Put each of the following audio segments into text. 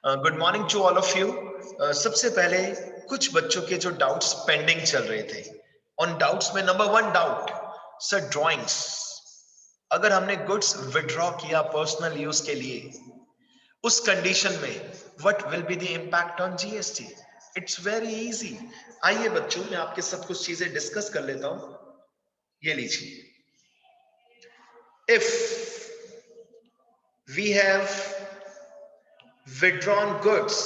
Good morning to all of you. सबसे पहले कुछ बच्चों के जो डाउट्स पेंडिंग चल रहे थे, उन डाउट्स में number one doubt, sir drawings अगर हमने गुड्स विड्रॉ किया पर्सनल यूज के लिए, उस कंडीशन में what will be the impact on GST? It's very easy. आइए बच्चों, मैं आपके साथ कुछ चीजें डिस्कस कर लेता हूं। ये लीजिए, if we have withdrawn goods,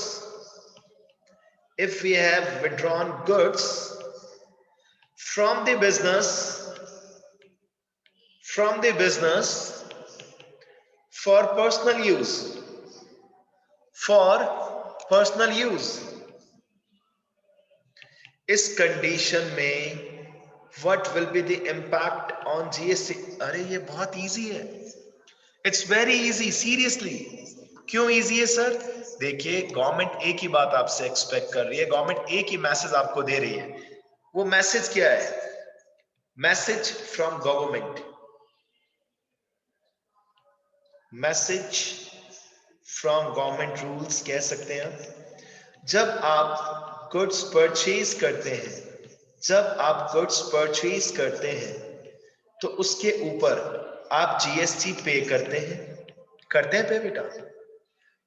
if we have withdrawn goods from the business for personal use, इस कंडीशन में what will be the impact on GST? अरे ये बहुत इजी है, इट्स वेरी इजी, सीरियसली। क्यों इजी है सर? देखिए, government एक ही बात आपसे एक्सपेक्ट कर रही है, गवर्नमेंट एक ही मैसेज आपको दे रही है। वो मैसेज क्या है? Message from government, message from government rules कह सकते हैं आप। जब आप गुड्स परचेज करते हैं, तो उसके ऊपर आप जीएसटी पे करते हैं पे बेटा।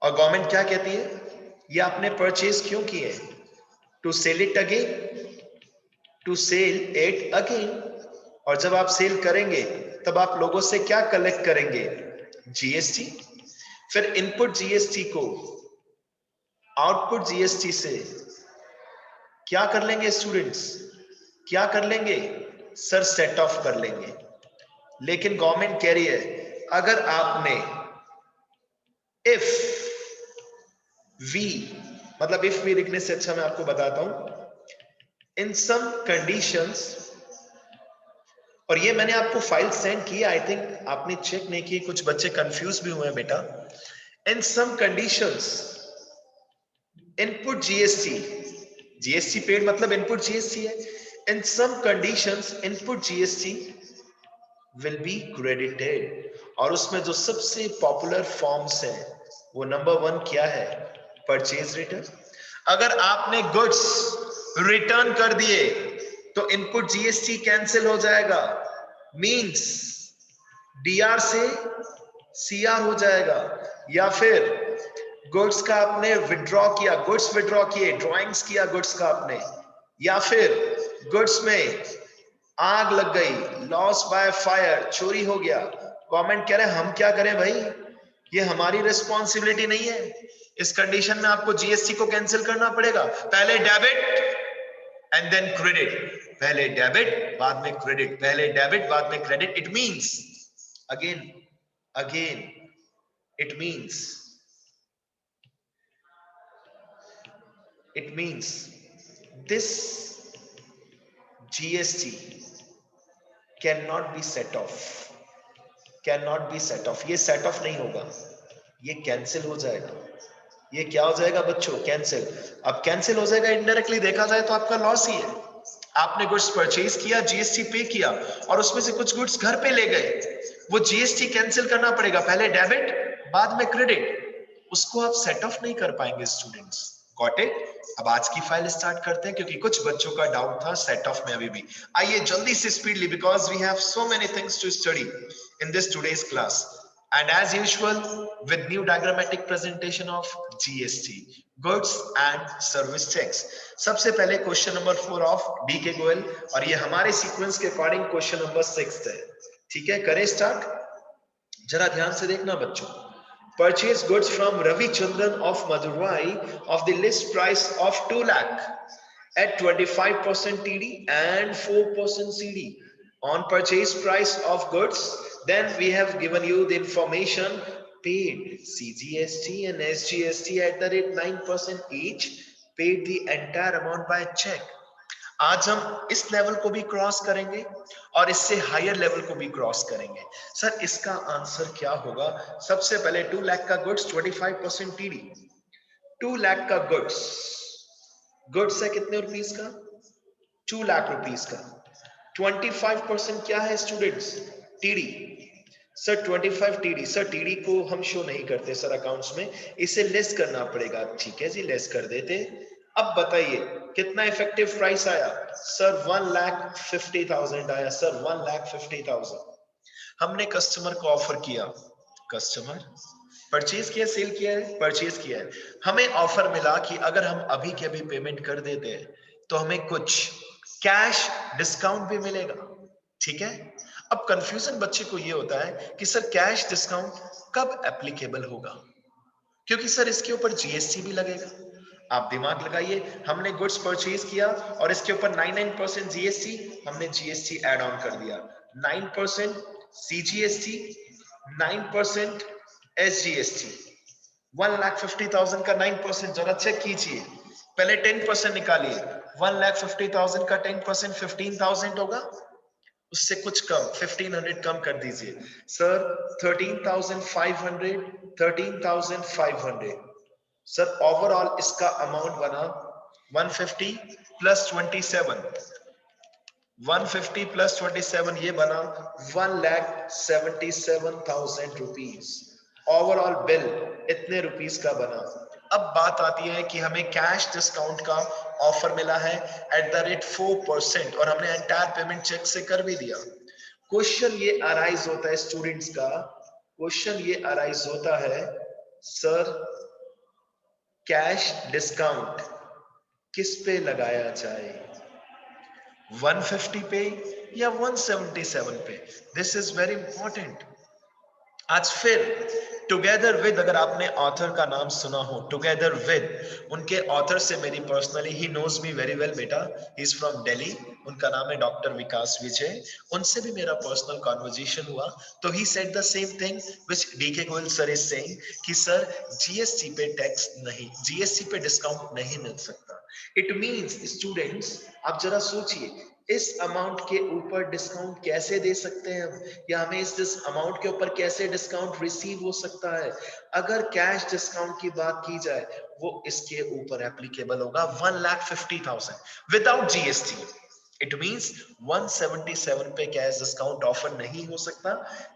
और गवर्नमेंट क्या कहती है? ये आपने परचेज क्यों किए? टू सेल इट अगेन, और जब आप सेल करेंगे तब आप लोगों से क्या कलेक्ट करेंगे? जीएसटी। फिर इनपुट जीएसटी को आउटपुट जीएसटी से क्या कर लेंगे स्टूडेंट्स? क्या कर लेंगे सर? सेट ऑफ कर लेंगे। लेकिन गवर्नमेंट कह रही है, अगर आपने इफ वी लिखने से अच्छा मैं आपको बताता हूं, इन सम कंडीशंस, और ये मैंने आपको फाइल सेंड की, आई थिंक आपने चेक नहीं की, कुछ बच्चे कंफ्यूज भी हुए बेटा। In some conditions input GST paid मतलब इनपुट जीएसटी है। In some conditions input GST will be credited, और उसमें जो सबसे पॉपुलर फॉर्म्स है वो नंबर वन क्या है? Purchase return. अगर आपने गुड्स रिटर्न कर दिए तो इनपुट जीएसटी कैंसिल हो जाएगा, मींस डीआर से सीआर हो जाएगा। या फिर गुड्स का आपने विड्रॉ किया, गुड्स विड्रॉ किए, ड्राइंग्स किया गुड्स का आपने, या फिर गुड्स में आग लग गई, लॉस बाय फायर, चोरी हो गया, गवर्नमेंट कह रहे हैं हम क्या करें भाई, ये हमारी रिस्पॉन्सिबिलिटी नहीं है। इस कंडीशन में आपको जीएसटी को कैंसिल करना पड़ेगा। पहले डेबिट एंड देन क्रेडिट, पहले डेबिट बाद में क्रेडिट, पहले डेबिट बाद में credit. It means again it means this GST cannot be set off, ये सेट ऑफ नहीं होगा, ये कैंसिल हो जाएगा। ये क्या हो जाएगा बच्चों? कैंसिल। अब कैंसिल हो जाएगा, इनडायरेक्टली देखा जाए तो आपका लॉस ही है। आपने गुड्स परचेज किया, जीएसटी पे किया, और उसमें से कुछ गुड्स घर पे ले गए, वो जीएसटी कैंसिल करना पड़ेगा, पहले डेबिट बाद में क्रेडिट। उसको आप सेट ऑफ नहीं कर पाएंगे स्टूडेंट्स। Got it? अब आज की फाइल स्टार्ट करते हैं, क्योंकि कुछ बच्चों का डाउट था सेट ऑफ में अभी भी। आइए जल्दी से speedly, because we have so many things to study in this today's class, and as usual with new diagrammatic presentation of GST, goods and service checks। सबसे पहले क्वेश्चन नंबर 4 ऑफ डी के गोयल, और ये हमारे सीक्वेंस के according question number 6 है। ठीक है, करें स्टार्ट। जरा ध्यान से देखना बच्चों। Purchase goods from Ravi Chandran of Madurai of the list price of 2 lakh at 25% TD and 4% CD on purchase price of goods. Then we have given you the information paid CGST and SGST at the rate 9% each, paid the entire amount by check। आज हम इस level को भी cross करेंगे और इससे higher level को भी क्रॉस करेंगे। सर इसका आंसर क्या होगा? सबसे पहले 2 लाख का गुड्स 25% टीडी, 2 लाख का गुड्स है कितने रुपीस का? 2 लाख रुपीस का। 25% क्या है students? TD. Sir 25 TD, sir TD को हम शो नहीं करते सर अकाउंट्स में, इसे लेस करना पड़ेगा। ठीक है जी, लेस कर देते। अब बताइए कितना इफेक्टिव प्राइस आया सर? 1,50,000 आया सर, 1,50,000। हमने कस्टमर को ऑफर किया, कस्टमर परचेज किया, सेल किया है, परचेज किया है। हमें ऑफर मिला कि अगर हम अभी के अभी पेमेंट कर देते हैं तो हमें कुछ कैश डिस्काउंट भी मिलेगा। ठीक है, अब कंफ्यूजन बच्चे को ये होता है कि सर कैश डिस्काउंट कब एप्लीकेबल होगा, क्योंकि सर इसके ऊपर जीएसटी भी लगेगा। आप दिमाग लगाइए, हमने गुड्स परचेज किया और इसके ऊपर 99% जीएसटी, हमने जीएसटी ऐड ऑन कर दिया। 9% सीजीएसटी, 9% एसजीएसटी। 1,50,000 का 9%, जरा चेक कीजिए, पहले 10% निकालिए। 1,50,000 का 10% 15,000 होगा, उससे कुछ कम 1500 कम कर दीजिए सर। 13,500, 13,500 सर। ओवरऑल इसका अमाउंट बना 150 प्लस 27, 150 प्लस 27 ये बना 1,77,000 रुपीज। ओवरऑल बिल इतने रुपीस का बना। अब बात आती है कि हमें कैश डिस्काउंट का ऑफर मिला है एट द रेट 4% और हमने एंटायर पेमेंट चेक से कर भी दिया। क्वेश्चन ये अराइज होता है स्टूडेंट्स का, क्वेश्चन ये अराइज होता है सर कैश डिस्काउंट किस पे लगाया जाए, 150 पे या 177 पे? This is very important. आज फिर टुगेदर विद, अगर आपने ऑथर का नाम सुना हो, टुगेदर विद, उनके ऑथर से मेरी personally, he knows me very well बेटा, ही इज फ्रॉम दिल्ली, उनका नाम है डॉक्टर विकास विजय। उनसे भी मेरा पर्सनल कॉन्वर्जेशन हुआ तो he said the same thing which DK Goyal sir is saying कि सर जीएसटी पे टैक्स नहीं, जीएसटी पे डिस्काउंट नहीं मिल सकता। इट मींस स्टूडेंट्स, आप जरा सोचिए इस अमाउंट के ऊपर डिस्काउंट कैसे दे सकते हैं हम, या हमें इस अमाउंट के ऊपर कैसे डिस्काउंट रिसीव हो सकता है? अगर कैश डिस्काउंट की बात की जाए वो इसके ऊपर एप्लीकेबल होगा 1,50,000 विदाउट जीएसटी। इट मींस 177 पे कैश डिस्काउंट ऑफर नहीं हो सकता।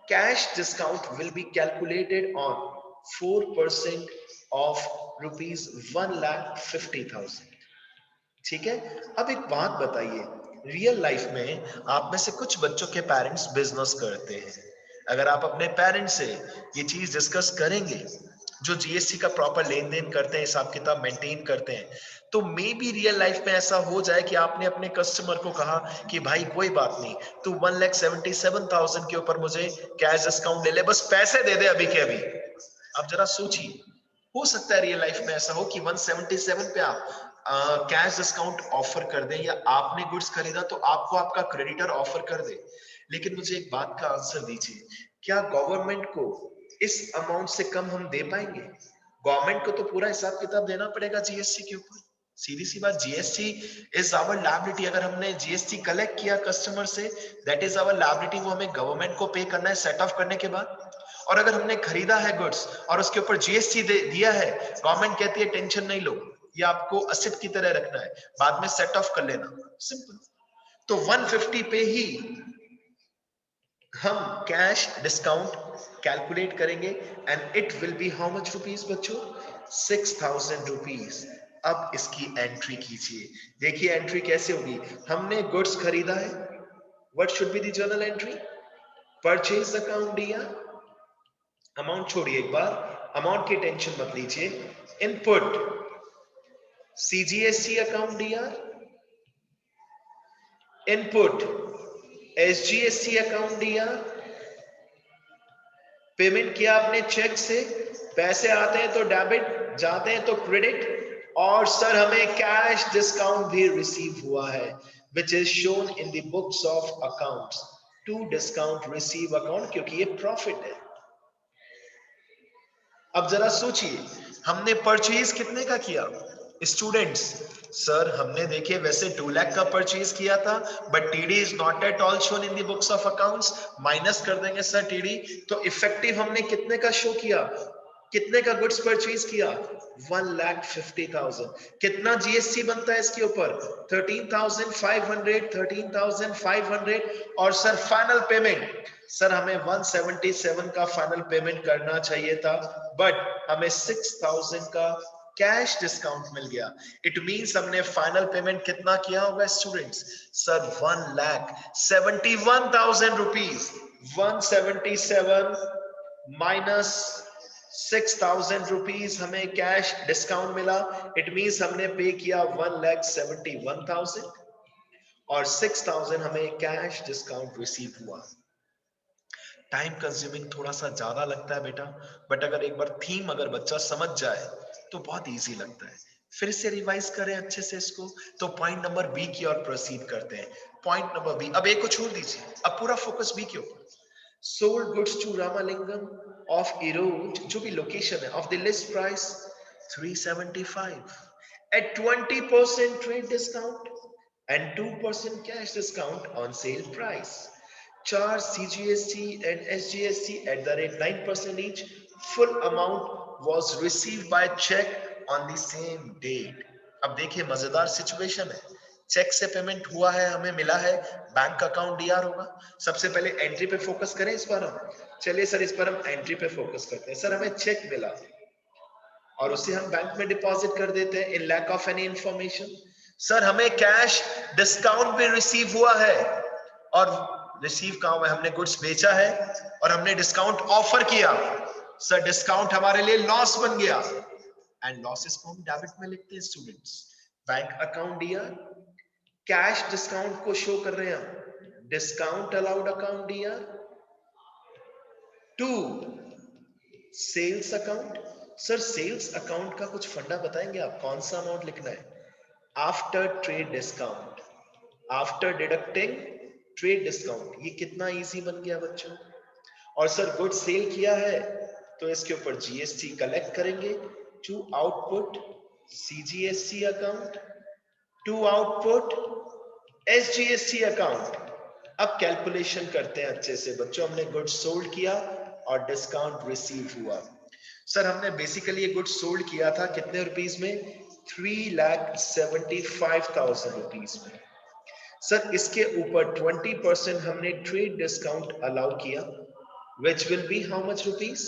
Cash discount will be calculated on 4% of rupees 1,50,000। ठीक है, अब एक बात बताइए, रियल लाइफ में आप में से कुछ बच्चों के पेरेंट्स बिजनेस करते हैं। अगर आप अपने पेरेंट्स से ये चीज डिस्कस करेंगे, जो जीएसटी का प्रॉपर लेन देन करते हैं, हिसाब किताब मेंटेन करते हैं, तो मे बी रियल लाइफ में ऐसा हो जाए कि आपने अपने कस्टमर को कहा कि भाई कोई बात नहीं, तू 1,77,000 के ऊपर मुझे कैश डिस्काउंट ले ले, बस पैसे दे दे अभी के अभी। अब जरा सोचिए, हो सकता है रियल लाइफ में ऐसा हो कि 177 पे आप कैश डिस्काउंट ऑफर कर दे, या आपने गुड्स खरीदा तो आपको आपका क्रेडिटर ऑफर कर दे। लेकिन मुझे एक बात का आंसर दीजिए, क्या गवर्नमेंट को इस अमाउंट से कम हम दे पाएंगे? गवर्नमेंट को तो पूरा हिसाब किताब देना पड़ेगा जीएसटी के ऊपर। सीधी सी बात, जीएसटी इज आवर लायबिलिटी। अगर हमने जीएसटी कलेक्ट किया कस्टमर से, दैट इज आवर लायबिलिटी, वो हमें गवर्नमेंट को पे करना है सेट ऑफ करने के बाद। और अगर हमने खरीदा है गुड्स और उसके ऊपर जीएसटी दिया है, गवर्नमेंट कहती है टेंशन नहीं लो, ये आपको असेट की तरह रखना है, बाद में सेट ऑफ कर लेना, सिंपल। तो 150 पे ही हम कैश डिस्काउंट कैलकुलेट करेंगे and it will be how much rupees बच्चों? 6,000 रुपीस। अब इसकी एंट्री कीजिए, देखिए एंट्री कैसे होगी। हमने गुड्स खरीदा है, what should be the journal entry? Purchase account दिया, अमाउंट छोड़िए एक बार, अमाउंट की टेंशन मत लीजिए। इनपुट सीजीएसटी अकाउंट दिया, इनपुट एसजीएसटी अकाउंट दिया, पेमेंट किया आपने चेक से, पैसे आते हैं तो डेबिट, जाते हैं तो क्रेडिट, और सर हमें कैश डिस्काउंट भी रिसीव हुआ है which is shown in the books of accounts to discount receive account, क्योंकि ये प्रॉफिट है। अब जरा सोचिए, हमने परचेज कितने का किया स्टूडेंट्स? सर हमने देखिए वैसे 2 लाख का परचेज किया था, but TD is not at all shown in the books of accounts, minus कर देंगे सर टीडी, तो इफेक्टिव हमने कितने का शो किया, कितने का गुड्स परचेज किया? 1,50,000। कितना जीएसटी बनता है इसके ऊपर? 13,500, 13,500। और सर फाइनल पेमेंट, सर हमें 177 का फाइनल पेमेंट करना चाहिए था, बट हमें 6,000 का कैश डिस्काउंट मिल गया। इट मींस हमने फाइनल पेमेंट कितना किया होगा students? Sir 1,71,000 rupees. 177 minus 6,000 rupees हमें कैश डिस्काउंट मिला। इट मींस हमने पे किया 1,71,000 और 6,000 हमें कैश डिस्काउंट रिसीव हुआ। टाइम कंज्यूमिंग थोड़ा सा ज्यादा लगता है बेटा, बट अगर एक बार थीम अगर बच्चा समझ जाए तो बहुत इजी लगता है। फिर से रिवाइज करें अच्छे से इसको। तो पॉइंट नंबर बी की ओर प्रोसीड करते हैं। पॉइंट नंबर बी, अब ए को छोड़ दीजिए, अब पूरा फोकस बी के ऊपर। Sold goods to Ramalingam of Erode, जो भी लोकेशन है, of the list price 375 at 20% trade discount and 2% cash discount on sale price. Charge CGST and SGST at the rate 9% each. Full amount was received by check on the same date. अब देखिए मजेदार situation है। Check से payment हुआ है, हमें मिला है, बैंक अकाउंट डीआर होगा। सबसे पहले एंट्री पे फोकस करें इस बार हम। चलिए सर इस पर हम एंट्री पे फोकस करते हैं। सर हमें चेक मिला और उसे हम बैंक में डिपॉजिट कर देते हैं in lack of any information. Sir हमें कैश डिस्काउंट भी रिसीव हुआ है, और रिसीव कहां हुआ है? हमने गुड्स बेचा है और हमने डिस्काउंट ऑफर किया। सर डिस्काउंट हमारे लिए लॉस बन गया, एंड लॉसेस को हम डेबिट में लिखते हैं स्टूडेंट्स। बैंक अकाउंट दिया, कैश डिस्काउंट को शो कर रहे हैं हम, डिस्काउंट अलाउड अकाउंट दिया to sales account. Sir sales account का कुछ फंडा बताएंगे आप, कौन सा अमाउंट लिखना है? After trade discount, after deducting trade discount. ये कितना इजी बन गया बच्चों। और सर गुड सेल किया है तो इसके ऊपर जीएसटी कलेक्ट करेंगे to output CGST account, to output SGST account. अब कैलकुलेशन करते हैं अच्छे से बच्चों। हमने गुड्स सोल्ड किया और डिस्काउंट रिसीव हुआ। सर हमने बेसिकली ये गुड्स सोल्ड किया था कितने रुपीस में? 3,75,000 रुपीस में। सर इसके ऊपर 20% हमने ट्रेड डिस्काउंट अलाउ किया, which will be how much rupees?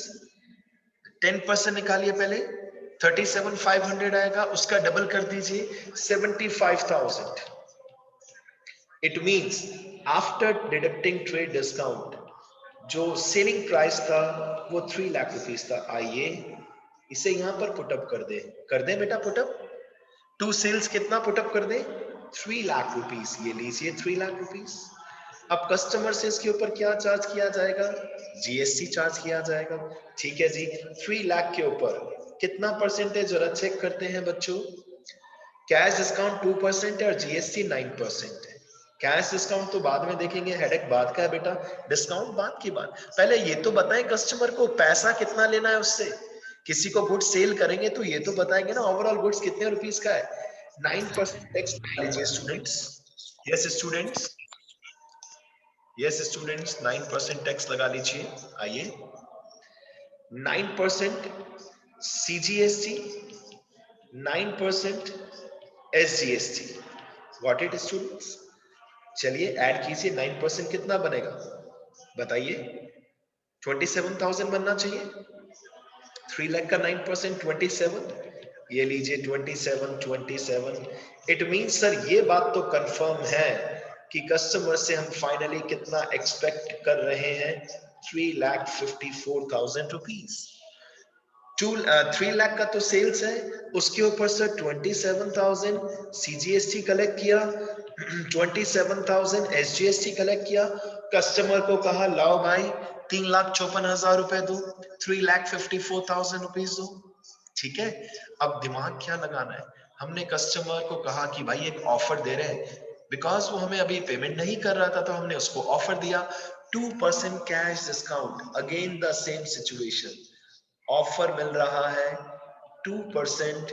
10% निकालिए पहले, 37,500 आएगा, उसका डबल कर दीजिए 75,000। It means after deducting trade discount, जो सेलिंग प्राइस था वो 3 लाख रुपीस था। आइए इसे यहां पर पुटअप कर दे बेटा पुटअप। टू सेल्स कितना पुटअप कर दे? 3 लाख रुपीस। ये लीजिए 3 लाख रुपीस। अब कस्टमर से इसके ऊपर क्या चार्ज किया जाएगा? जीएसटी चार्ज किया जाएगा। ठीक है जी। 3 लाख के ऊपर कितना परसेंटेज जरा चेक करते हैं बच्चों। कैश डिस्काउंट 2% है और जीएसटी 9% है। कैश डिस्काउंट तो बाद में देखेंगे, हेडेक बाद का है बेटा, डिस्काउंट बाद की बात। पहले ये तो बताएं कस्टमर को पैसा कितना लेना है उससे। किसी को गुड्स सेल करेंगे तो ये तो बताएंगे ना ओवरऑल गुड्स कितने रुपीस का है। 9% टैक्स लीजिए students. Yes students, yes students 9% tax लगा लीजिए। आइए 9% CGST, 9% SGST. Got it students. चलिए ऐड कीजिए, 9% कितना बनेगा बताइए। 27,000 बनना चाहिए। 3 लाख का 9% 27। ये लीजिए 27। इट मींस सर ये बात तो कंफर्म है कि कस्टमर से हम फाइनली कितना एक्सपेक्ट कर रहे हैं? 3,54,000 रुपीज। 3 लाख का तो सेल्स है, उसके ऊपर सर 27,000 सीजीएसटी कलेक्ट किया, 27,000 एसजीएसटी कलेक्ट किया। कस्टमर को कहा लाओ भाई 3,54,000 रुपए दो, 3,54,000 रुपीज दो। ठीक है। अब दिमाग क्या लगाना है, हमने कस्टमर को कहा कि भाई एक ऑफर दे रहे हैं, बिकॉज वो हमें अभी पेमेंट नहीं कर रहा था तो हमने उसको ऑफर दिया 2% cash discount. Again the same situation, offer मिल रहा है 2%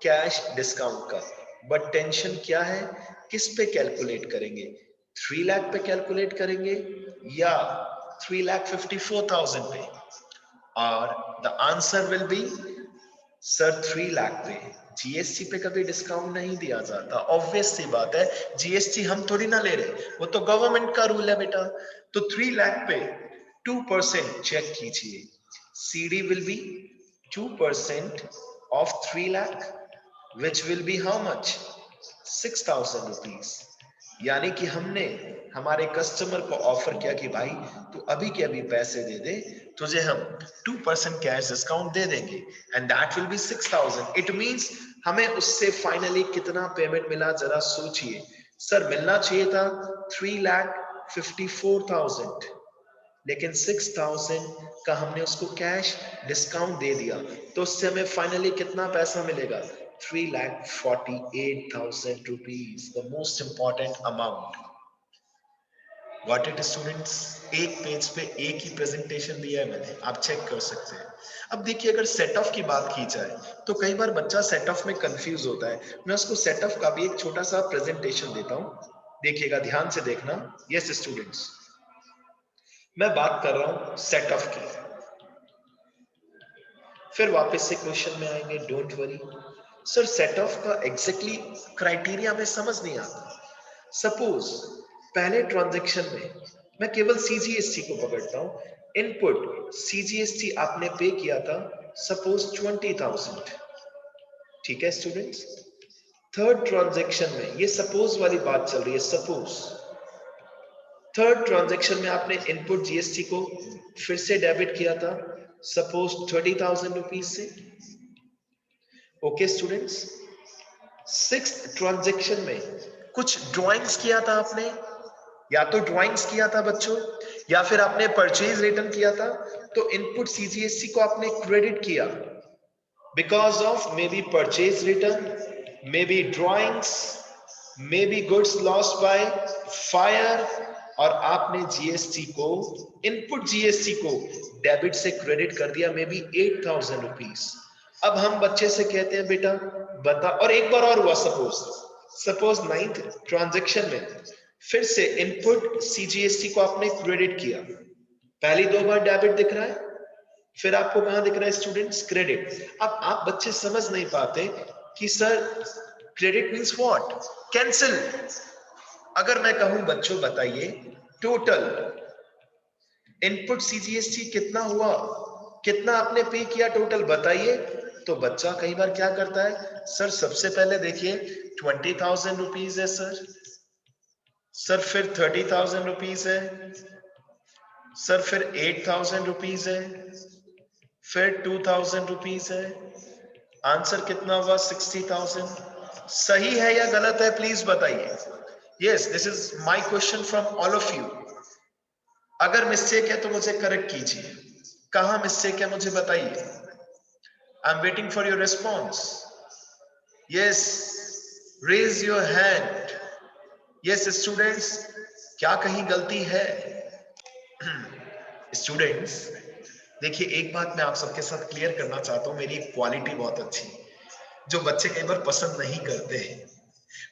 कैश डिस्काउंट का, बट टेंशन क्या है, किस पे कैलकुलेट करेंगे? 3 लाख पे कैलकुलेट करेंगे या 3,54,000 पे? और the answer will be sir 3 lakh पे जीएसटी पे कभी डिस्काउंट नहीं दिया जाता, ऑब्वियस सी बात है, जीएसटी हम थोड़ी ना ले रहे, वो तो गवर्नमेंट का रूल है बेटा। तो 3 लाख पे 2% चेक कीजिए, CD will be 2% of 3 lakh, which will be how much? 6,000 rupees। यानी कि हमने हमारे कस्टमर को ऑफर किया कि भाई तू अभी के अभी पैसे दे दे, तुझे हम 2% कैश डिस्काउंट दे देंगे, and that will be 6,000। It means हमें उससे फाइनली कितना पेमेंट मिला, जरा सोचिए। सर मिलना चाहिए था 3,54,000, लेकिन 6,000 का हमने उसको कैश डिस्काउंट दे दिया, तो उससे हमें फाइनली कितना पैसा मिलेगा? 3,48,000 rupees, the most important amount. What it students, एक पेज पे एक ही प्रेजेंटेशन दिया है मैंने, आप चेक कर सकते हैं। अब देखिए, अगर सेट ऑफ की बात की जाए तो कई बार बच्चा सेट ऑफ में कंफ्यूज होता है। मैं उसको सेट ऑफ का भी एक छोटा सा प्रेजेंटेशन देता हूं, देखिएगा, ध्यान से देखना। यस स्टूडेंट्स, मैं बात कर रहा हूं सेट ऑफ की, फिर वापस से क्वेश्चन में आएंगे, don't worry. Sir set of का एग्जैक्टली क्राइटेरिया में समझ नहीं आता। सपोज पहले ट्रांजैक्शन में मैं केवल सीजीएसटी को पकड़ता हूं, इनपुट सीजीएसटी आपने पे किया था सपोज 20,000, ठीक है स्टूडेंट्स। थर्ड ट्रांजैक्शन में, ये सपोज वाली बात चल रही है, सपोज थर्ड ट्रांजैक्शन में आपने इनपुट जीएसटी को फिर से डेबिट किया था सपोज 30,000 रुपीज से। ओके स्टूडेंट्स, सिक्स्थ ट्रांजैक्शन में कुछ ड्राइंग्स किया था आपने, या तो ड्राइंग्स किया था बच्चों, या फिर आपने परचेज रिटर्न किया था, तो इनपुट सीजीएसटी को आपने क्रेडिट किया because of may be purchase return, may be drawings, may be goods lost by fire, और आपने जीएसटी को, इनपुट जीएसटी को डेबिट से क्रेडिट कर दिया मे बी 8,000 रुपीज। अब हम बच्चे से कहते हैं बेटा बता, और एक बार और हुआ, सपोज नाइन्थ ट्रांजैक्शन में फिर से इनपुट सीजीएसटी को आपने क्रेडिट किया, पहली 2 बार डेबिट दिख रहा है, फिर आपको कहां दिख रहा है स्टूडेंट्स? क्रेडिट। अब आप बच्चे समझ नहीं पाते कि sir credit means what? Cancel. अगर मैं कहूं बच्चों बताइए टोटल इनपुट सीजीएसटी कितना हुआ, कितना आपने पे किया टोटल बताइए, तो बच्चा कई बार क्या करता है, सर सबसे पहले देखिए 20,000 रुपीज है सर फिर 30,000 रुपीज है सर, फिर 8,000 रुपीज है, फिर 2,000 रुपीज है, आंसर कितना हुआ? 60,000। सही है या गलत है, प्लीज बताइए। Yes, this is my question from all of you. अगर मिस्टेक है तो मुझे करेक्ट कीजिए, कहां मिस्टेक है मुझे बताइए। I am waiting for your response. Yes, raise your hand. Yes students, क्या कहीं गलती है? स्टूडेंट्स देखिए, एक बात मैं आप सबके साथ क्लियर करना चाहता हूं, मेरी क्वालिटी बहुत अच्छी है जो बच्चे कई बार पसंद नहीं करते हैं।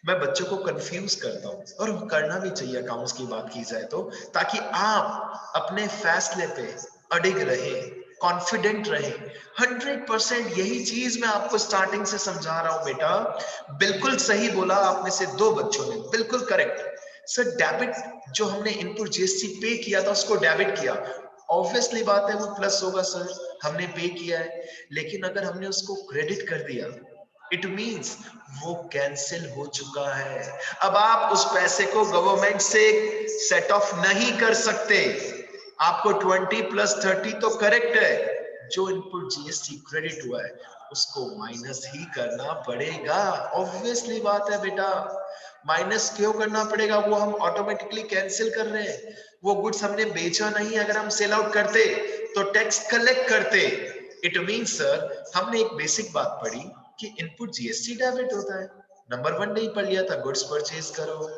मैं बच्चों को कंफ्यूज करता हूं, और करना भी चाहिए अकाउंट्स की बात की जाए तो, ताकि आप अपने फैसले पे अडिग रहे, कॉन्फिडेंट रहे। 100% यही चीज मैं आपको स्टार्टिंग से समझा रहा हूं बेटा। बिल्कुल सही बोला आप में से 2 बच्चों ने, बिल्कुल करेक्ट। सर डेबिट, जो हमने इनपुट जीएसटी पे किया था उसको डेबिट किया, ऑब्वियसली बात है वो प्लस होगा सर, हमने पे किया है। लेकिन अगर हमने उसको क्रेडिट कर दिया, इट मींस वो कैंसिल हो चुका है। अब आप उस पैसे को गवर्नमेंट से सेट ऑफ नहीं कर सकते। आपको 20 प्लस 30 तो करेक्ट है, जो इनपुट जीएसटी क्रेडिट हुआ है उसको माइनस ही करना पड़ेगा, ऑब्वियसली बात है बेटा। माइनस क्यों करना पड़ेगा? वो हम ऑटोमेटिकली कैंसिल कर रहे हैं, वो गुड्स हमने बेचा नहीं। अगर हम सेल आउट करते तो टैक्स कलेक्ट करते। इट मींस सर, हमने एक बेसिक बात पढ़ी कि इनपुट जीएसटी डेबिट होता है। नंबर 1 नहीं पढ़ लिया था, गुड्स परचेज करो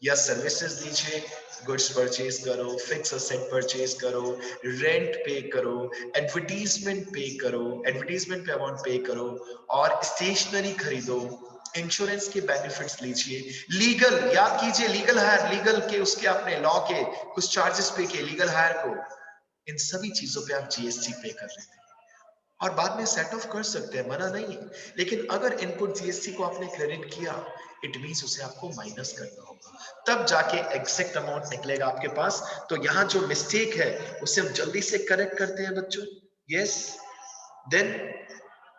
या सर्विसेज दीजिए, गुड्स परचेज करो, फिक्स असेट परचेज करो, रेंट पे करो, एडवर्टीजमेंट पे करो, एडवर्टीजमेंट पे अमाउंट पे करो, और स्टेशनरी खरीदो, इंश्योरेंस के बेनिफिट्स लीजिए, लीगल याद कीजिए, लीगल हायर, लीगल के उसके आपने लॉ के कुछ चार्जेस पे किए लीगल हायर को, इन सभी चीजों पे आप जीएसटी पे कर रहे थे। और बाद में सेट ऑफ कर सकते हैं, मना नहीं है। लेकिन अगर इनपुट जीएसटी को आपने क्रेडिट किया, इट मींस उसे आपको माइनस करना होगा, तब जाके एग्जैक्ट अमाउंट निकलेगा आपके पास। तो यहाँ जो मिस्टेक है उसे हम जल्दी से करेक्ट करते हैं बच्चों। यस, देन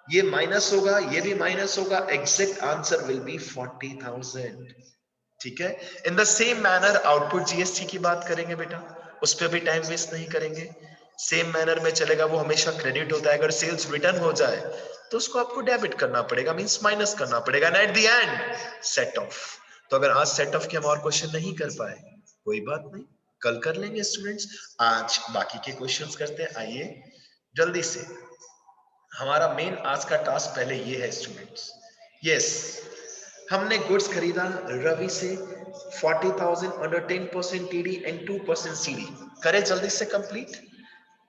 ये माइनस होगा, ये भी माइनस होगा, एग्जैक्ट आंसर विल बी 40,000। ठीक है। In the same manner output GST की बात करेंगे बेटा, उस पर भी टाइम वेस्ट नहीं करेंगे। सेम मैनर में चलेगा, वो हमेशा क्रेडिट होता है। अगर सेल्स रिटर्न हो जाए तो उसको आपको डेबिट करना पड़ेगा, मींस माइनस करना पड़ेगा, and at the end set of. तो अगर आज सेट ऑफ के हम और क्वेश्चन नहीं कर पाए, कोई बात नहीं, कल कर लेंगे स्टूडेंट्स। आज बाकी के क्वेश्चंस करते हैं। आइए जल्दी से, हमारा मेन आज का टास्क पहले ये है स्टूडेंट्स। यस, हमने गुड्स खरीदा रवि से 40,000 अंडर 10% टीडी एंड 2% सीडी। करें जल्दी से कंप्लीट।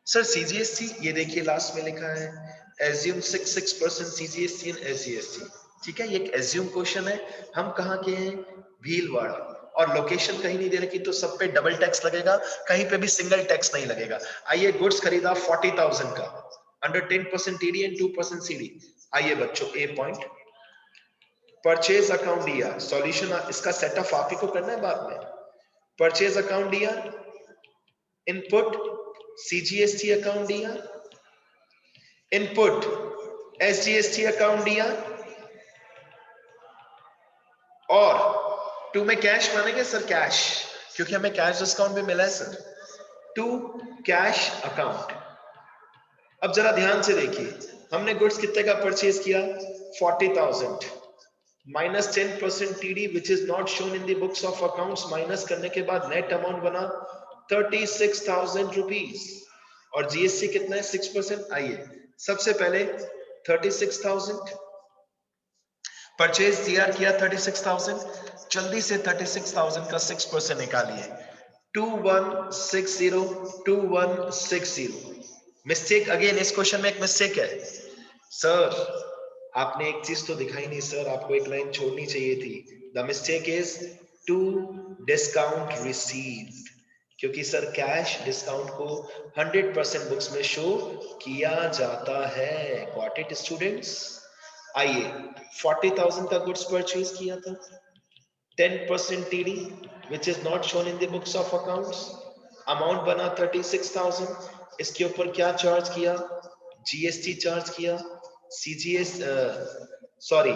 सर सीजीएसटी ये देखिए लास्ट में लिखा है, एज्यूम 6% सीजीएसटी एंड एसजीएसटी। ठीक है, ये एक एज्यूम क्वेश्चन है। हम कहाँ के हैं? भीलवाड़ा, और लोकेशन कहीं नहीं दे रखी, तो सब पे डबल टैक्स लगेगा, कहीं पे भी सिंगल टैक्स नहीं लगेगा। आइए, गुड्स खरीदा 40,000 का, अंडर 10% टीडी एंड 2% सीडी। आइए बच्चों, ए पॉइंट, परचेज अकाउंट दिया, सॉल्यूशन इसका सेटअप आप ही को करना है बाद में। परचेज अकाउंट दिया, इनपुट सीजीएसटी अकाउंट दिया, इनपुट एसजीएसटी अकाउंट दिया, और टू में कैश मानेंगे सर, कैश, क्योंकि हमें कैश डिस्काउंट भी मिला है सर। To cash account. अब जरा ध्यान से देखिए, हमने गुड्स कितने का परचेज किया? 40,000 minus 10% TD which is not shown in the books of accounts, minus करने के बाद नेट अमाउंट बना 36,000 रुपीज, और जीएसटी कितना है? 6%। आइए सबसे पहले 36,000 परचेज तैयार किया, 36,000, जल्दी से 36,000 का 6% निकालिए, 2160, 2160। मिस्टेक अगेन, इस क्वेश्चन में एक मिस्टेक है सर, आपने एक चीज तो दिखाई नहीं सर, आपको एक लाइन छोड़नी चाहिए थी। The mistake is to discount received, क्योंकि सर कैश डिस्काउंट को 100% बुक्स में शो किया जाता है। Got it students? आइए, 40,000 का गुड्स परचेज किया था, 10% TD which is not shown in the books of accounts, amount बना 36,000। इसके ऊपर क्या चार्ज किया? जीएसटी चार्ज किया, सीजीएस सॉरी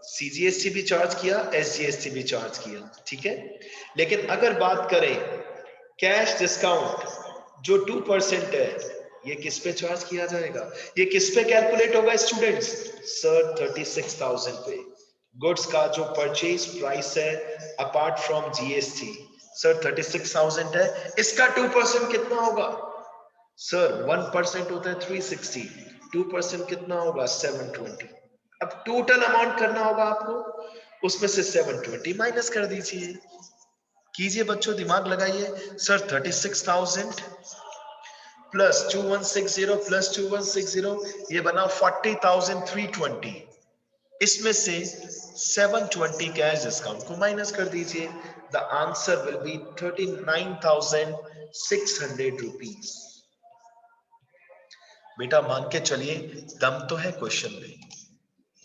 सीजीएसटी भी चार्ज किया, एसजीएसटी भी चार्ज किया। ठीक है, लेकिन अगर बात करें कैश डिस्काउंट जो 2% है, ये किस पे चार्ज किया जाएगा? ये किस पे कैलकुलेट होगा स्टूडेंट्स? सर 36,000 पे। गुड्स का जो परचेज प्राइस है अपार्ट फ्रॉम जीएसटी, सर 36,000 है, इसका 2% कितना होगा? सर 1% होता है 360, 2% कितना होगा? 720। अब टोटल अमाउंट करना होगा आपको, उसमें से 720 माइनस कर दीजिए। कीजिए बच्चों, दिमाग लगाइए। सर 36,000 प्लस 2160 प्लस 2160, ये बना 40,320। इसमें से 720 कैश डिस्काउंट को माइनस कर दीजिए। The answer will be 39,600 rupees. बेटा मान के चलिए, दम तो है क्वेश्चन में,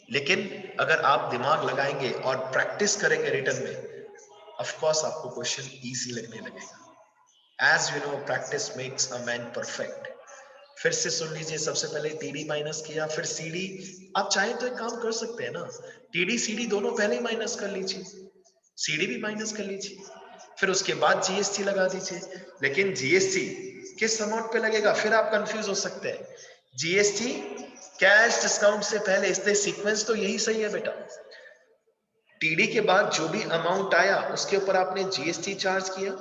लेकिन अगर आप दिमाग लगाएंगे और प्रैक्टिस करेंगे रिटर्न में, ऑफ कोर्स आपको क्वेश्चन इजी लगने लगेगा। As you know, practice makes a man perfect. फिर से सुन लीजिए, सबसे पहले टीडी माइनस किया, फिर सीडी। आप चाहे तो एक काम कर सकते हैं ना, टीडी सीडी दोनों पहले ही माइनस कर लीजिए, सीडी भी माइनस कर लीजिए, फिर उसके बाद जीएसटी लगा दीजिए। लेकिन जीएसटी किस अमाउंट पे लगेगा, फिर आप कंफ्यूज हो सकते हैं। जीएसटी कैश डिस्काउंट से पहले, इसलिए सीक्वेंस तो यही सही है बेटा। टीडी के बाद जो भी अमाउंट आया उसके ऊपर आपने जीएसटी चार्ज किया,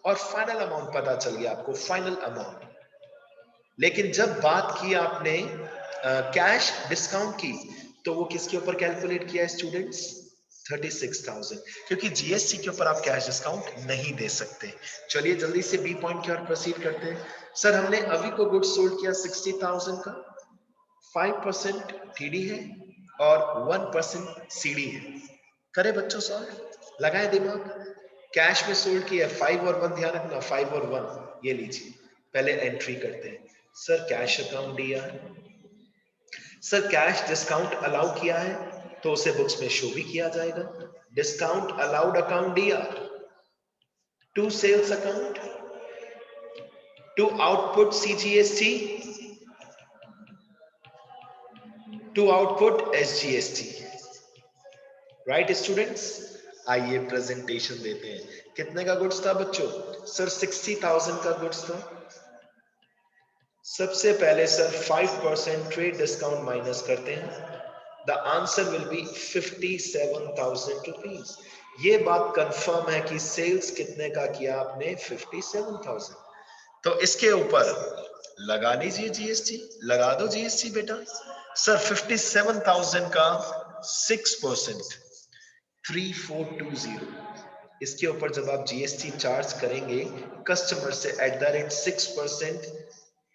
और फाइनल अमाउंट पता चल गया आपको, फाइनल अमाउंट। लेकिन जब बात की आपने कैश डिस्काउंट की, तो वो किसके ऊपर कैलकुलेट किया है स्टूडेंट्स? 36,000, क्योंकि जीएसटी के ऊपर आप कैश डिस्काउंट नहीं दे सकते। चलिए जल्दी से बी पॉइंट की ओर प्रोसीड करते हैं। सर हमने अभी को गुड्स सोल्ड किया 60,000 का, 5% टीडी है और 1% सीडी है। करे बच्चों सॉल्व, लगाए दिमाग। कैश में सोल्ड किया 5 और 1, ध्यान रखना 5 और 1, ये लीजिए। पहले एंट्री करते हैं। सर कैश अकाउंट दिया, सर कैश डिस्काउंट अलाउ किया है तो उसे बुक्स में शो भी किया जाएगा। डिस्काउंट अलाउड अकाउंट दिया to sales account to output CGST to output SGST. Right students, आइए प्रेजेंटेशन देते हैं। कितने का गुड्स था बच्चों? सर 60,000 का गुड्स था। सबसे पहले सर 5% ट्रेड डिस्काउंट माइनस करते हैं। The answer will be 57,000 rupees. ये बात कंफर्म है कि सेल्स कितने का किया आपने? 57,000। तो इसके ऊपर लगा लीजिए जीएसटी, लगा दो जीएसटी बेटा। सर 57,000 का 6% 3420, इसके ऊपर जब आप जीएसटी चार्ज करेंगे कस्टमर से @6%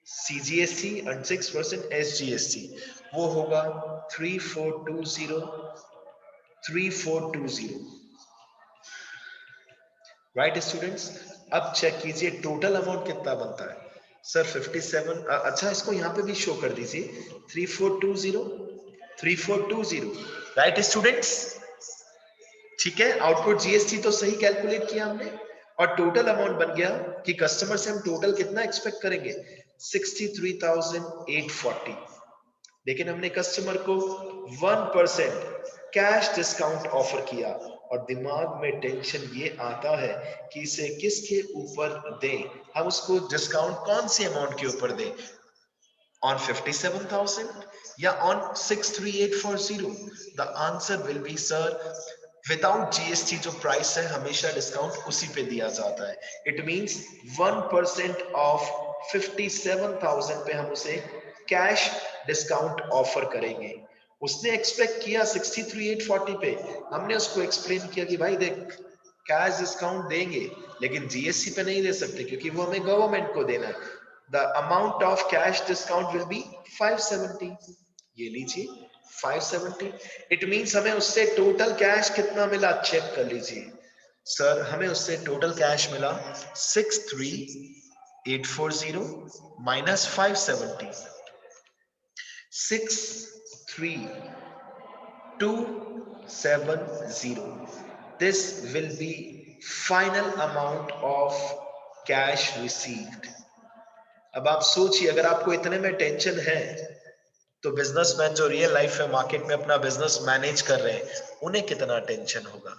सीजीएसटी एंड 6% एसजीएसटी, वो होगा 3420। राइट स्टूडेंट्स, अब चेक कीजिए टोटल अमाउंट कितना बनता है। सर 57, अच्छा इसको यहाँ पे भी शो कर दीजिए 3420। राइट स्टूडेंट्स, ठीक है। आउटपुट जीएसटी तो सही कैलकुलेट किया हमने और टोटल अमाउंट बन गया कि कस्टमर से हम टोटल कितना एक्सपेक्ट करेंगे? 63,840। लेकिन हमने कस्टमर को 1% कैश डिस्काउंट ऑफर किया और दिमाग में टेंशन ये आता है कि इसे किसके ऊपर दें, हम उसको डिस्काउंट कौन सी अमाउंट के ऊपर दें, on 57,000 या on 63,840? The answer will be sir, without GST जो प्राइस है हमेशा डिस्काउंट उसी पे दिया जाता है। इट मींस 1% ऑफ 57,000 पे हम उसे कैश डिस्काउंट ऑफर करेंगे। उसने एक्सपेक्ट किया 63,840 पे, हमने उसको एक्सप्लेन किया कि भाई देख कैश डिस्काउंट देंगे लेकिन जीएसटी पे नहीं दे सकते क्योंकि वो हमें गवर्नमेंट को देना है। The amount of cash discount will be 570। ये लीजिए 570। इट मींस हमें उससे टोटल कैश कितना मिला चेक कर लीजिए। सर हमें उससे टोटल कैश मिला 63,840 minus 570, 63,270। This will be final amount of cash received. अब आप सोचिए अगर आपको इतने में टेंशन है तो बिजनेसमैन जो रियल लाइफ में मार्केट में अपना बिजनेस मैनेज कर रहे हैं उन्हें कितना टेंशन होगा।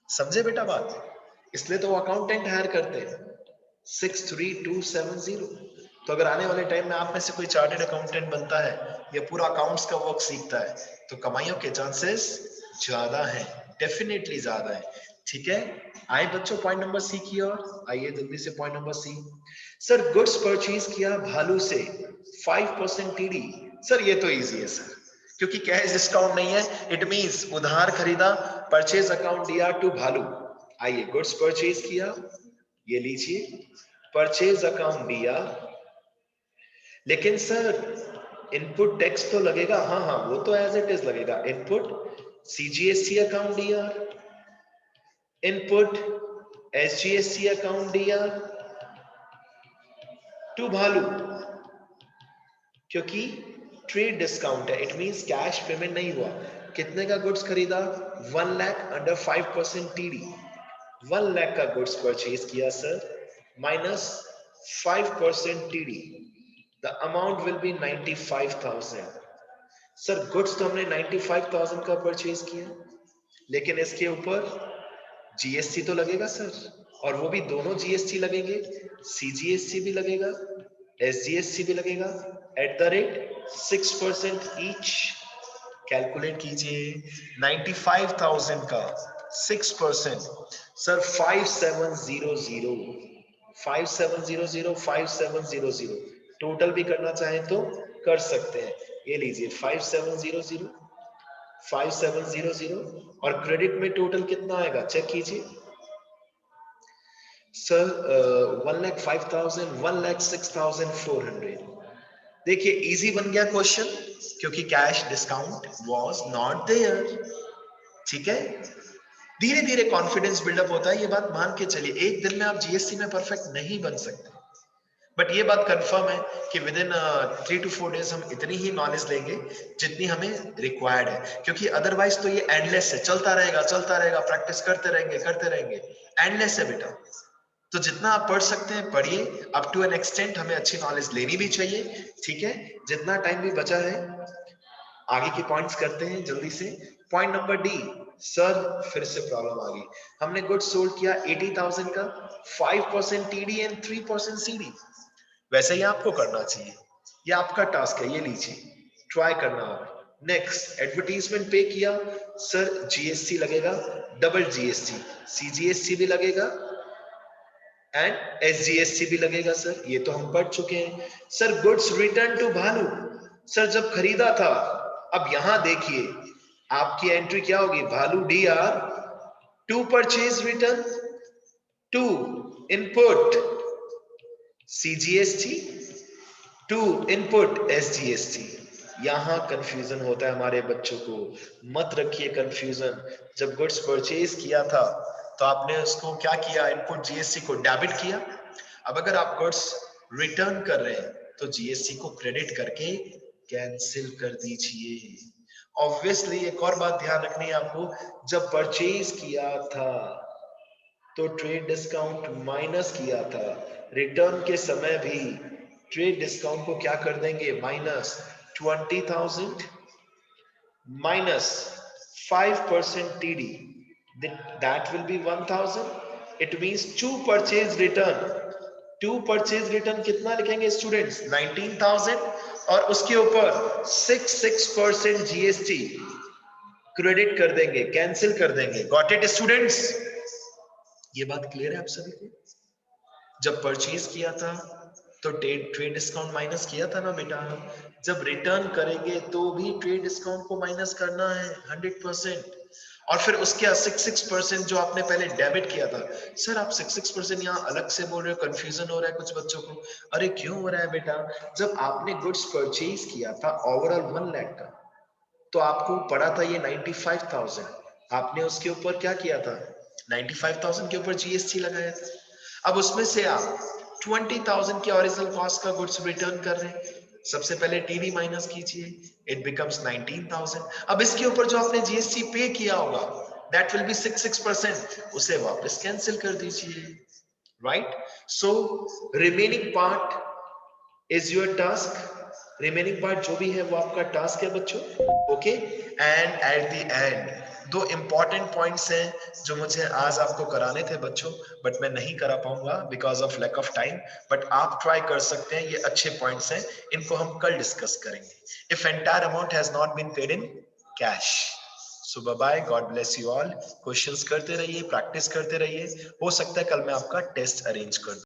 समझे बेटा बात? इसलिए तो वो अकाउंटेंट हायर करते हैं। 63,270। तो अगर आने वाले टाइम में आप में से कोई चार्टर्ड अकाउंटेंट बनता है या पूरा अकाउंट्स का वर्क सीखता है तो कमाइयों के चांसेस ज्यादा हैं, डेफिनेटली ज्यादा है। ठीक है, आए बच्चों पॉइंट नंबर सी की ओर आइए जल्दी से। Point number C, sir goods purchase किया भालू से 5% टीडी। सर ये तो इजी है सर, क्योंकि कैश डिस्काउंट नहीं है, इट मींस उधार खरीदा, परचेज अकाउंट दिया टू भालू। आइए गुड्स परचेज किया, ये लीजिए परचेज अकाउंट दिया, लेकिन सर इनपुट टैक्स तो लगेगा। हाँ हाँ वो तो एज इट इज लगेगा। इनपुट सीजीएसटी अकाउंट दिया, इनपुट एसजीएसटी अकाउंट दिया टू भालू, क्योंकि ट्रेड डिस्काउंट है, इट मींस कैश पेमेंट नहीं हुआ। कितने का गुड्स खरीदा? 1 लाख अंडर 5% टीडी। 1 लाख का गुड्स परचेज किया sir, minus 5% TD, the amount will be 95,000। Sir goods तो हमने 95,000 का परचेज किया, लेकिन इसके ऊपर जीएसटी तो लगेगा सर, और वो भी दोनों जीएसटी लगेंगे, सीजीएसटी भी लगेगा, एसजीएसटी भी लगेगा, @6% ईच। कैलकुलेट कीजिए 95,000 का 6%, सर 5700, 5700 टोटल भी करना चाहे तो कर सकते हैं। ये लीजिए 5700 और क्रेडिट में टोटल कितना आएगा चेक कीजिए सर। 1,05,000, 1,06,400। देखिए इजी बन गया क्वेश्चन क्योंकि cash discount was not there. ठीक है, धीरे धीरे कॉन्फिडेंस बिल्डअप होता है, ये बात मान के चलिए। एक दिन में आप जीएसटी में परफेक्ट नहीं बन सकते, बट ये बात कंफर्म है कि विद इन 3 to 4 डेज हम इतनी ही नॉलेज लेंगे जितनी हमें रिक्वायर्ड है, क्योंकि अदरवाइज तो ये एंडलेस है, चलता रहेगा, प्रैक्टिस करते रहेंगे, एंडलेस है बेटा। तो जितना आप पढ़ सकते हैं पढ़िए, अप टू एन एक्सटेंट हमें अच्छी नॉलेज लेनी भी चाहिए, ठीक है। जितना टाइम भी बचा है आगे के पॉइंट्स करते हैं जल्दी से। पॉइंट नंबर डी, सर फिर से प्रॉब्लम आ गई। हमने गुड्स सोल्ड किया 80,000 का, 5% टीडी एंड 3% सीडी। वैसे ही आपको करना चाहिए, ये आपका टास्क है, ये लीजिए, ट्राई करना आप। नेक्स्ट, एडवर्टीजमेंट पे किया, सर जीएसटी लगेगा, डबल जीएसटी, सीजीएसटी भी लगेगा एंड एसजीएसटी भी लगेगा सर, ये तो हम पढ़ चुके हैं। सर गुड्स रिटर्न टू भालू, सर जब खरीदा था, अब यहां देखिए आपकी एंट्री क्या होगी, Bhalu D R, to purchase return, to input CGST, to input SGST. यहां कंफ्यूजन होता है हमारे बच्चों को, मत रखिए कंफ्यूजन। जब गुड्स परचेज किया था तो आपने उसको क्या किया, इनपुट जीएसटी को डेबिट किया। अब अगर आप गुड्स रिटर्न कर रहे हैं तो जीएसटी को क्रेडिट करके कैंसिल कर दीजिए। ऑब्वियसली एक और बात ध्यान रखनी है आपको, जब परचेज किया था तो ट्रेड डिस्काउंट माइनस किया था, रिटर्न के समय भी ट्रेड डिस्काउंट को क्या कर देंगे, minus 20,000 minus 5% TD, that will be 1,000. It means to purchase return, to purchase return कितना लिखेंगे स्टूडेंट्स, 19,000 और उसके ऊपर 6% जीएसटी क्रेडिट कर देंगे, कैंसिल कर देंगे। गॉट इट स्टूडेंट्स, ये बात क्लियर है आप सभी को। जब परचेज किया था तो ट्रेड डिस्काउंट माइनस किया था ना बेटा, जब रिटर्न करेंगे तो भी ट्रेड डिस्काउंट को माइनस करना है 100%, और फिर उसके 6% जो आपने पहले डेबिट किया था। सर आप 6% यहाँ अलग से बोल रहे हो, कंफ्यूजन हो रहा है कुछ बच्चों को। अरे क्यों हो रहा है बेटा, जब आपने गुड्स परचेज किया था ओवरऑल 1 लाख का, तो आपको पड़ा था ये 95,000, आपने उसके ऊपर क्या किया था, 95,000 के ऊपर जीएसटी लगाया था। अब उसमें से आप 20,000 के ओरिजिनल कॉस्ट का गुड्स रिटर्न कर रहे हैं, सबसे पहले टीडी माइनस कीजिए, इट बिकम्स 19,000। अब इसके ऊपर जो आपने जीएसटी पे किया होगा दैट विल बी 6%, उसे वापस कैंसिल कर दीजिए, right. So remaining part is your task, remaining part जो भी है वो आपका टास्क है बच्चों, okay. And at the end दो इंपॉर्टेंट पॉइंट्स हैं जो मुझे आज आपको कराने थे बच्चों, बट मैं नहीं करा पाऊंगा because of lack of time, but आप ट्राई कर सकते हैं, ये अच्छे पॉइंट्स हैं, इनको हम कल डिस्कस करेंगे। If entire amount has not been paid in cash, so bye bye, God bless you all. Questions करते रहिए, प्रैक्टिस करते रहिए, हो सकता है कल मैं आपका टेस्ट अरेंज कर दूं।